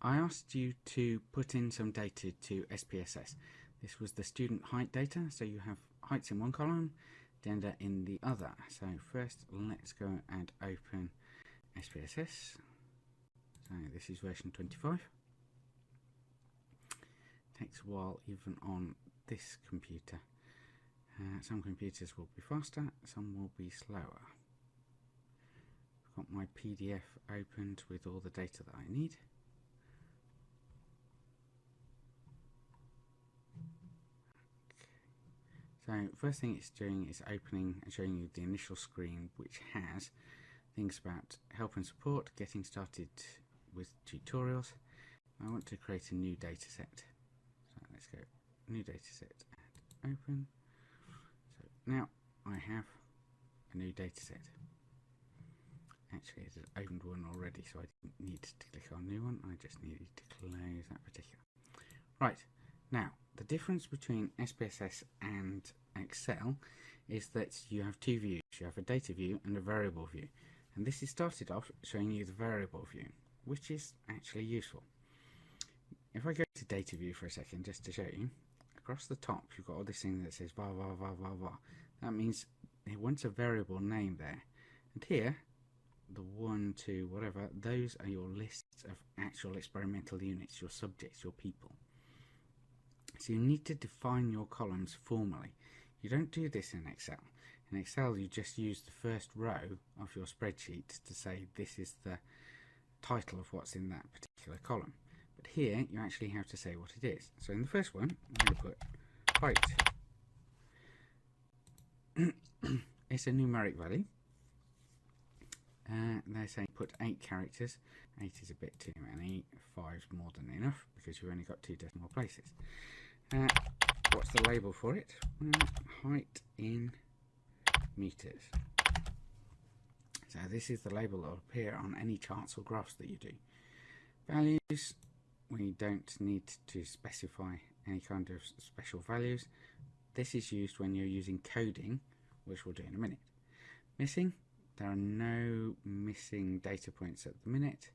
I asked you to put in some data to SPSS. This was the student height data, so you have heights in one column, gender in the other. So first let's go and open SPSS. So this is version 25. Takes a while even on this computer. Some computers will be faster, some will be slower. I've got my PDF opened with all the data that I need. So first thing it's doing is opening and showing you the initial screen, which has things about help and support, getting started with tutorials. I want to create a new data set. So let's go new data set and open. So now I have a new data set. Actually, it has opened one already, so I didn't need to click on new one. I just needed to close that particular. Right, now the difference between SPSS and Excel is that you have two views. You have a data view and a variable view. And this is started off showing you the variable view, which is actually useful. If I go to data view for a second, just to show you, across the top you've got all this thing that says var var var var var. That means it wants a variable name there. And here, the 1, 2, whatever, those are your lists of actual experimental units, your subjects, your people. So you need to define your columns formally. You don't do this in Excel. In Excel you just use the first row of your spreadsheet to say this is the title of what's in that particular column. But here you actually have to say what it is. So in the first one I'm going to put height. It's a numeric value. They're saying put 8 characters. 8 is a bit too many, 5 is more than enough because you've only got 2 decimal places. What's the label for it? Height in meters. So this is the label that will appear on any charts or graphs that you do. Values, we don't need to specify any kind of special values. This is used when you're using coding, which we'll do in a minute. Missing, there are no missing data points at the minute.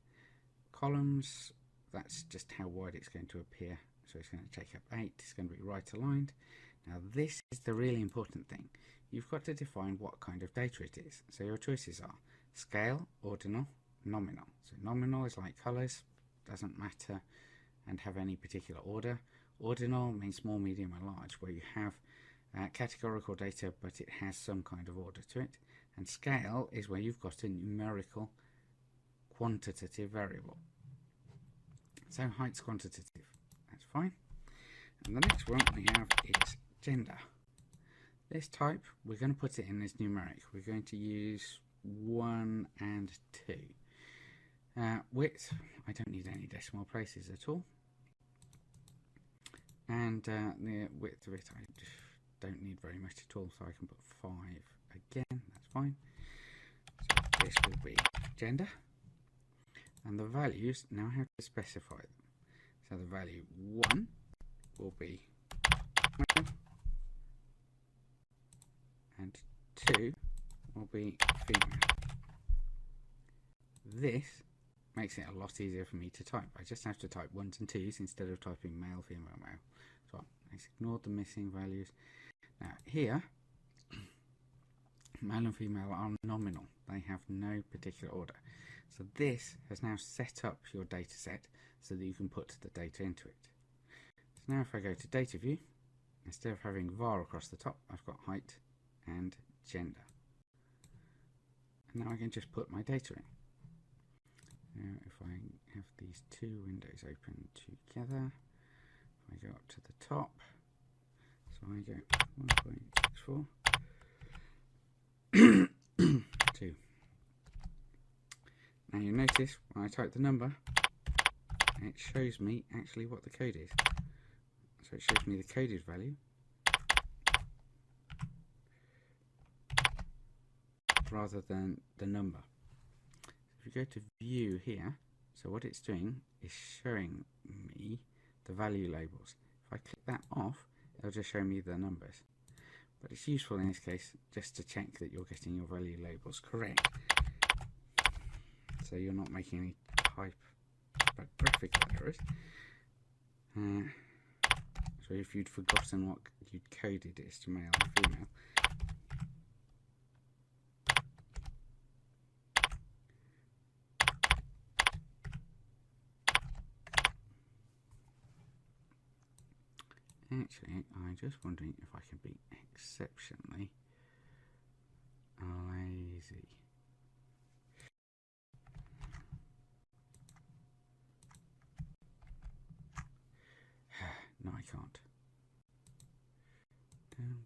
Columns, that's just how wide it's going to appear. So it's going to take up 8, it's going to be right aligned. Now this is the really important thing. You've got to define what kind of data it is. So your choices are scale, ordinal, nominal. So nominal is like colours, doesn't matter and have any particular order. Ordinal means small, medium and large, where you have categorical data but it has some kind of order to it. And scale is where you've got a numerical quantitative variable. So height's quantitative, that's fine. And the next one we have is gender. This type, we're going to put it in as numeric. We're going to use 1 and 2. Width, I don't need any decimal places at all. And the width of it, I don't need very much at all, so I can put 5 again, that's fine. So this will be gender. And the values, now I have to specify them. So the value 1 will be male, and 2 will be female. This makes it a lot easier for me to type. I just have to type 1s and 2s instead of typing male, female, male. So let's ignore the missing values. Now here, male and female are nominal. They have no particular order. So this has now set up your data set so that you can put the data into it. So now if I go to data view, instead of having var across the top, I've got height and gender. And now I can just put my data in. Now if I have these two windows open together, if I go up to the top, so I go 1.64 2. Now you notice when I type the number, it shows me actually what the code is. So it shows me the coded value rather than the number. If you go to view here, so what it's doing is showing me the value labels. If I click that off, it'll just show me the numbers. But it's useful in this case just to check that you're getting your value labels correct. So you're not making any but graphical errors. So if you'd forgotten what you'd coded it as to male and female, actually, I'm just wondering if I can be exceptionally lazy. No, I can't. I'm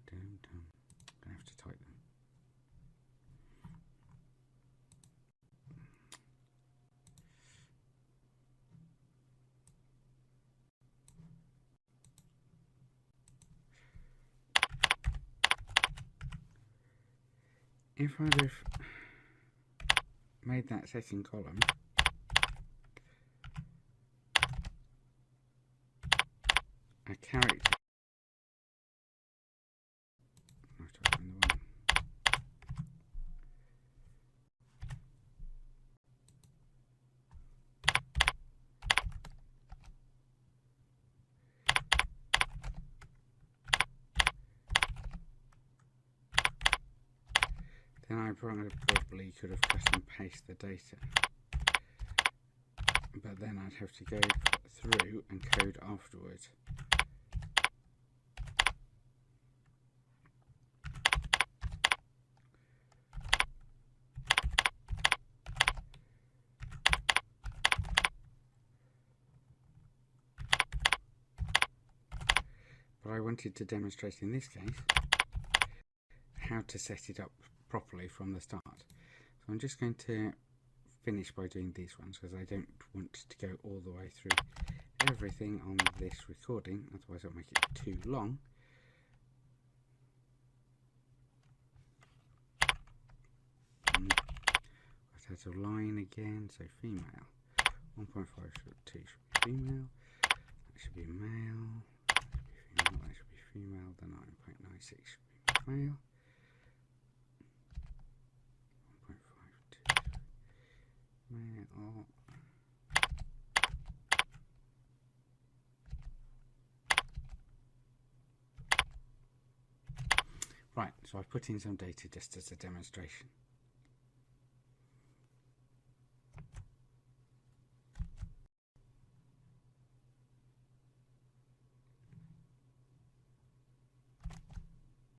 gonna have to type them. If I'd have made that second column a character, I've typed in the one. Then I probably could have custom pasted the data, but then I'd have to go through and code afterwards. But I wanted to demonstrate in this case how to set it up properly from the start. So I'm just going to finish by doing these ones because I don't want to go all the way through everything on this recording, otherwise it'll make it too long. Got out of line again, so female. 1.5 should be female, that should be male, that should be female, the 9.96 should be male. 1.52 male. Right, so I've put in some data just as a demonstration.